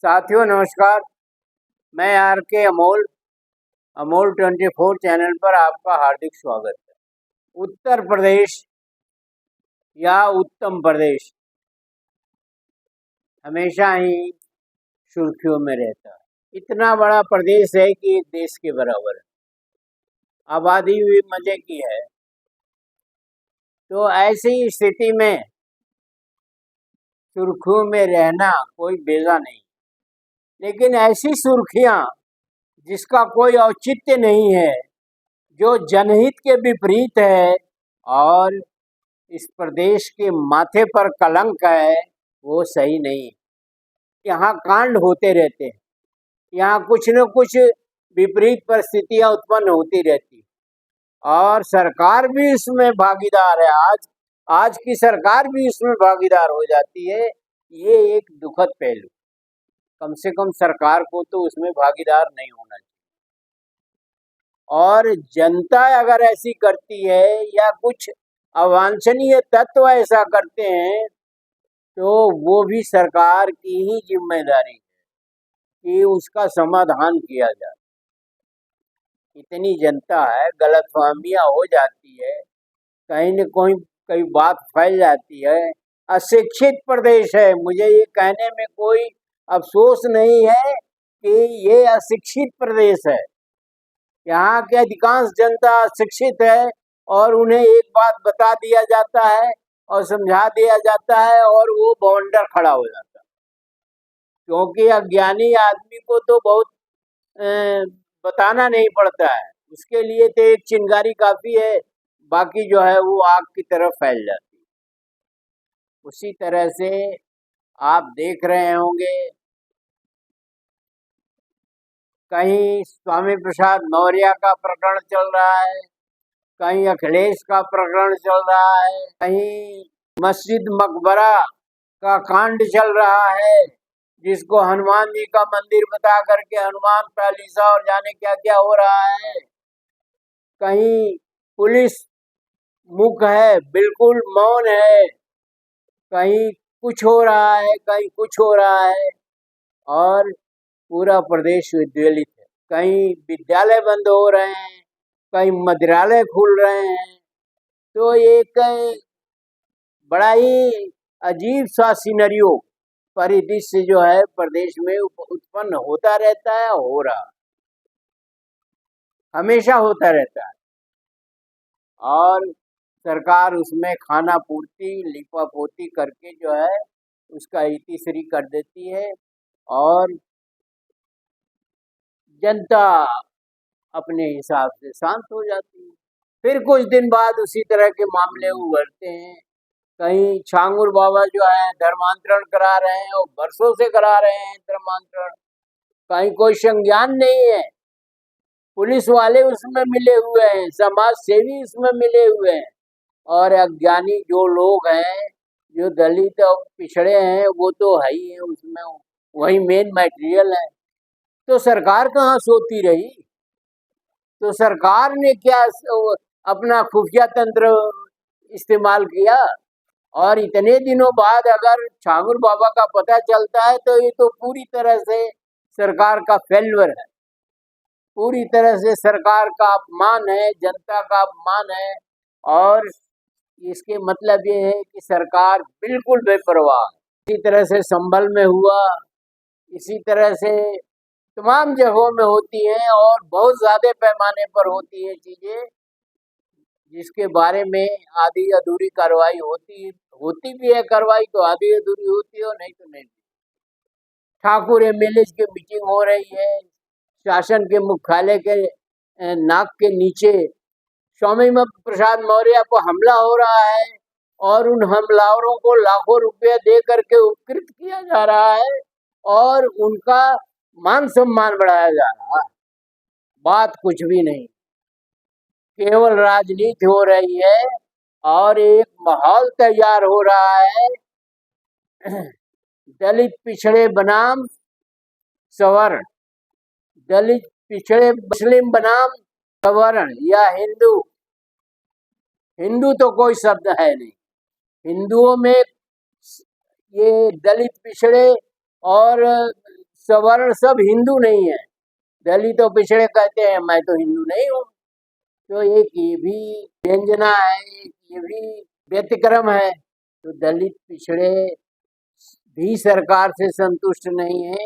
साथियों नमस्कार। मैं आर के अमोल अमोल 24 चैनल पर आपका हार्दिक स्वागत है। उत्तर प्रदेश या उत्तम प्रदेश हमेशा ही सुर्खियों में रहता है। इतना बड़ा प्रदेश है कि एक देश के बराबर है, आबादी भी मजे की है। तो ऐसी स्थिति में सुर्खियों में रहना कोई बेजा नहीं, लेकिन ऐसी सुर्खियां जिसका कोई औचित्य नहीं है, जो जनहित के विपरीत है और इस प्रदेश के माथे पर कलंक है, वो सही नहीं। यहाँ कांड होते रहते हैं, यहाँ कुछ न कुछ विपरीत परिस्थितियां उत्पन्न होती रहती और सरकार भी इसमें भागीदार है। आज की सरकार भी इसमें भागीदार हो जाती है। ये एक दुखद पहलू। कम से कम सरकार को तो उसमें भागीदार नहीं होना चाहिए। और जनता अगर ऐसी करती है या कुछ अवांछनीय तत्व ऐसा करते हैं, तो वो भी सरकार की ही जिम्मेदारी है कि उसका समाधान किया जाए। इतनी जनता है, गलतफहमियां हो जाती है, कहीं न कहीं बात फैल जाती है। अशिक्षित प्रदेश है, मुझे ये कहने में कोई अफसोस नहीं है कि ये अशिक्षित प्रदेश है। यहाँ की अधिकांश जनता शिक्षित है और उन्हें एक बात बता दिया जाता है और समझा दिया जाता है और वो बवंडर खड़ा हो जाता है। क्योंकि अज्ञानी आदमी को तो बहुत बताना नहीं पड़ता है, उसके लिए तो एक चिंगारी काफी है, बाकी जो है वो आग की तरफ फैल जाती है। उसी तरह से आप देख रहे होंगे, कहीं स्वामी प्रसाद मौर्य का प्रकरण चल रहा है, कहीं अखिलेश का प्रकरण चल रहा है, कहीं मस्जिद मकबरा का कांड चल रहा है, जिसको हनुमान जी का मंदिर बता करके हनुमान चालीसा और जाने क्या क्या हो रहा है। कहीं पुलिस मूक है, बिल्कुल मौन है, कहीं कुछ हो रहा है, कहीं कुछ हो रहा है और पूरा प्रदेश विद्वेलित है। कहीं विद्यालय बंद हो रहे हैं, कहीं मंदिरालय खुल रहे हैं। तो एक बड़ा ही अजीब सा सिनेरियो परिदृश्य जो है प्रदेश में उत्पन्न होता रहता है, हो रहा हमेशा होता रहता है। और सरकार उसमें खाना पूर्ति लिपापोती करके जो है उसका इतिश्री कर देती है और जनता अपने हिसाब से शांत हो जाती है। फिर कुछ दिन बाद उसी तरह के मामले उभरते हैं। कहीं छांगुर बाबा जो है धर्मांतरण करा रहे हैं और बरसों से करा रहे हैं धर्मांतरण, कहीं कोई संज्ञान नहीं है। पुलिस वाले उसमें मिले हुए हैं, समाज सेवी उसमें मिले हुए हैं और अज्ञानी जो लोग हैं, जो दलित और पिछड़े हैं, वो तो है ही है उसमें, वही मेन मटेरियल है। तो सरकार कहाँ सोती रही? तो सरकार ने क्या अपना खुफिया तंत्र इस्तेमाल किया? और इतने दिनों बाद अगर छांगुर बाबा का पता चलता है तो ये तो पूरी तरह से सरकार का फेल्यूर है, पूरी तरह से सरकार का अपमान है, जनता का अपमान है। और इसके मतलब ये है कि सरकार बिल्कुल बेपरवाह। इसी तरह से संभल में हुआ, इसी तरह से तमाम जगहों में होती हैं और बहुत ज्यादा पैमाने पर होती है चीजें, जिसके बारे में आधी अधूरी कार्रवाई होती भी है। कार्रवाई तो आधी अधूरी होती है और नहीं तो नहीं। ठाकुर एमएलए की मीटिंग हो रही है, शासन के मुख्यालय के नाक के नीचे स्वामी प्रसाद मौर्य पर हमला हो रहा है और उन हमलावरों को लाखों रुपया दे करके उपकृत किया जा रहा है और उनका मान सम्मान बढ़ाया जा रहा है। बात कुछ भी नहीं, केवल राजनीति हो रही है और एक माहौल तैयार हो रहा है दलित पिछड़े बनाम सवर्ण, दलित पिछड़े मुस्लिम बनाम सवर्ण या हिंदू। हिंदू तो कोई शब्द है नहीं, हिंदुओं में ये दलित पिछड़े और सवर्ण सब हिंदू नहीं है। दलित और पिछड़े कहते हैं मैं तो हिंदू नहीं हूँ। तो एक ये भी व्यंजना है, एक ये भी व्यतिक्रम है। तो दलित पिछड़े भी सरकार से संतुष्ट नहीं है,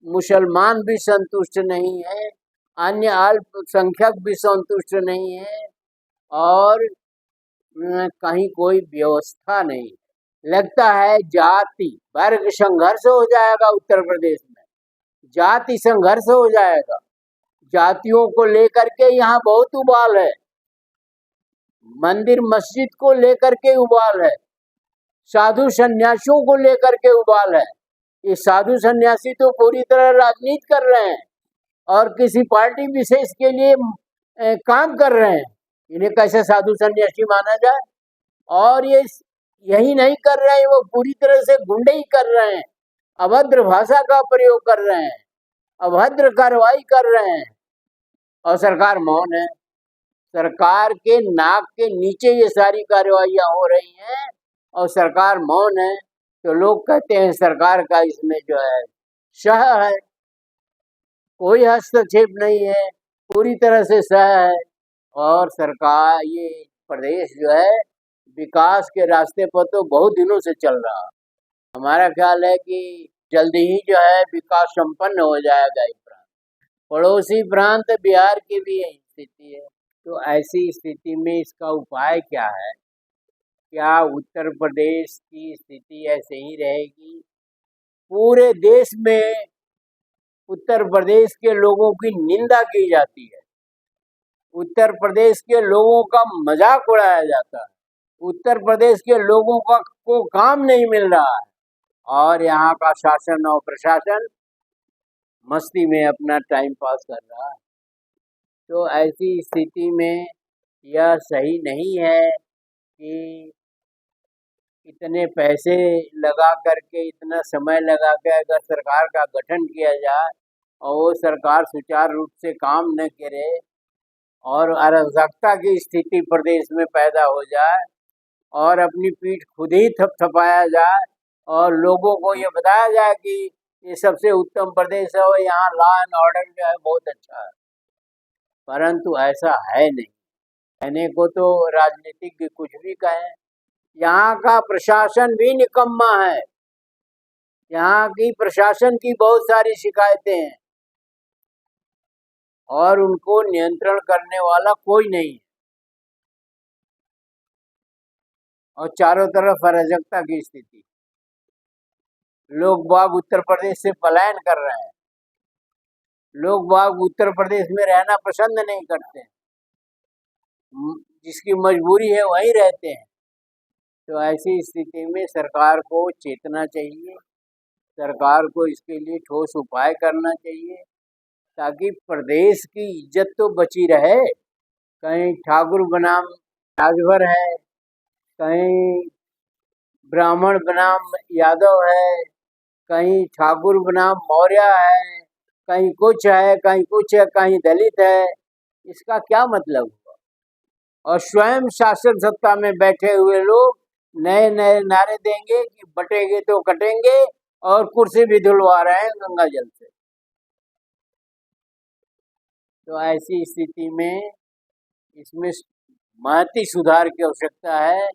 मुसलमान भी संतुष्ट नहीं है, अन्य अल्पसंख्यक भी संतुष्ट नहीं है, और कहीं कोई व्यवस्था नहीं। लगता है जाति वर्ग संघर्ष हो जाएगा उत्तर प्रदेश में, जाति संघर्ष हो जाएगा। जातियों को लेकर के यहाँ बहुत उबाल है, मंदिर मस्जिद को लेकर के उबाल है, साधु सन्यासियों को लेकर के उबाल है। ये साधु सन्यासी तो पूरी तरह राजनीति कर रहे हैं और किसी पार्टी विशेष के लिए काम कर रहे हैं। इन्हें कैसे साधु सन्यासी माना जाए? और ये यही नहीं कर रहे हैं, वो पूरी तरह से गुंडे ही कर रहे हैं, अभद्र भाषा का प्रयोग कर रहे हैं, अभद्र कार्रवाई कर रहे हैं, और सरकार मौन है। सरकार के नाक के नीचे ये सारी कार्रवाइयां हो रही हैं और सरकार मौन है। तो लोग कहते हैं सरकार का इसमें जो है सह है, कोई हस्तक्षेप नहीं है, पूरी तरह से सह है। और सरकार ये प्रदेश जो है विकास के रास्ते पर तो बहुत दिनों से चल रहा है। हमारा ख्याल है कि जल्दी ही जो है विकास संपन्न हो जाएगा इस प्रांत। पड़ोसी प्रांत बिहार की भी यही स्थिति है। तो ऐसी स्थिति में इसका उपाय क्या है? क्या उत्तर प्रदेश की स्थिति ऐसे ही रहेगी? पूरे देश में उत्तर प्रदेश के लोगों की निंदा की जाती है, उत्तर प्रदेश के लोगों का मजाक उड़ाया जाता है, उत्तर प्रदेश के लोगों को काम नहीं मिल रहा है, और यहाँ का शासन और प्रशासन मस्ती में अपना टाइम पास कर रहा है। तो ऐसी स्थिति में यह सही नहीं है कि इतने पैसे लगा करके, इतना समय लगा के अगर सरकार का गठन किया जाए और वो सरकार सुचारू रूप से काम न करे और अराजकता की स्थिति प्रदेश में पैदा हो जाए और अपनी पीठ खुद ही थपथपाया जाए और लोगों को ये बताया जाए कि ये सबसे उत्तम प्रदेश है और यहाँ लॉ एंड ऑर्डर जो है बहुत अच्छा है, परंतु ऐसा है नहीं। कहने को तो राजनीतिज्ञ कुछ भी कहें, यहाँ का प्रशासन भी निकम्मा है, यहाँ की प्रशासन की बहुत सारी शिकायतें हैं और उनको नियंत्रण करने वाला कोई नहीं है, और चारों तरफ अराजकता की स्थिति। लोग बाग उत्तर प्रदेश से पलायन कर रहे हैं, लोग बाग उत्तर प्रदेश में रहना पसंद नहीं करते, जिसकी मजबूरी है वहीं रहते हैं। तो ऐसी स्थिति में सरकार को चेतना चाहिए, सरकार को इसके लिए ठोस उपाय करना चाहिए ताकि प्रदेश की इज्जत तो बची रहे। कहीं ठाकुर बनाम राजभर है, कहीं ब्राह्मण बनाम यादव है, कहीं ठाकुर बनाम मौर्य है, कहीं कुछ है, कहीं कुछ है, कहीं दलित है। इसका क्या मतलब हुआ? और स्वयं शासन सत्ता में बैठे हुए लोग नए नए नारे देंगे कि बटेंगे तो कटेंगे, और कुर्सी भी धुलवा रहे हैं गंगा जल से। तो ऐसी स्थिति में इसमें महती सुधार की आवश्यकता है,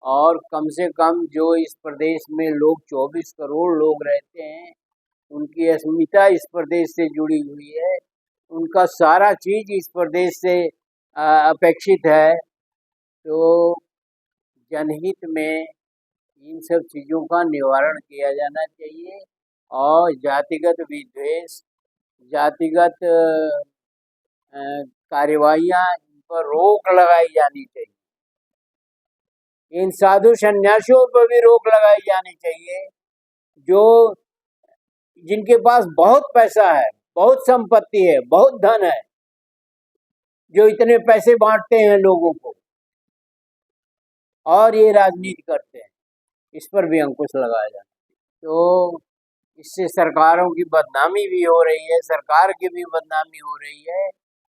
और कम से कम जो इस प्रदेश में लोग 24 करोड़ लोग रहते हैं, उनकी अस्मिता इस प्रदेश से जुड़ी हुई है, उनका सारा चीज इस प्रदेश से अपेक्षित है। तो जनहित में इन सब चीज़ों का निवारण किया जाना चाहिए और जातिगत विद्वेष, जातिगत कार्यवाहियाँ पर रोक लगाई जानी चाहिए। इन साधु सन्यासियों पर भी रोक लगाई जानी चाहिए जो जिनके पास बहुत पैसा है, बहुत संपत्ति है, बहुत धन है, जो इतने पैसे बांटते हैं लोगों को और ये राजनीति करते हैं, इस पर भी अंकुश लगाया जाए। तो इससे सरकारों की बदनामी भी हो रही है, सरकार की भी बदनामी हो रही है,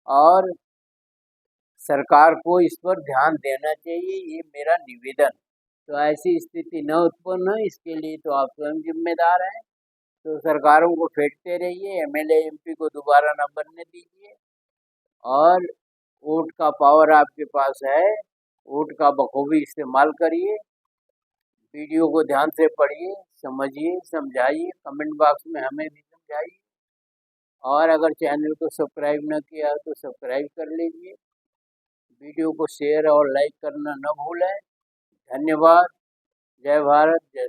और सरकार को इस पर ध्यान देना चाहिए, ये मेरा निवेदन। तो ऐसी स्थिति न उत्पन्न हो, इसके लिए तो आप स्वयं जिम्मेदार हैं। तो सरकारों को फेंकते रहिए, एमएलए एमपी को दोबारा न बनने दीजिए, और वोट का पावर आपके पास है, वोट का बखूबी इस्तेमाल करिए। वीडियो को ध्यान से पढ़िए, समझिए, समझाइए, कमेंट बॉक्स में हमें भी समझाइए, और अगर चैनल को सब्सक्राइब न किया तो सब्सक्राइब कर लीजिए। वीडियो को शेयर और लाइक करना न भूलें। धन्यवाद। जय भारत, जय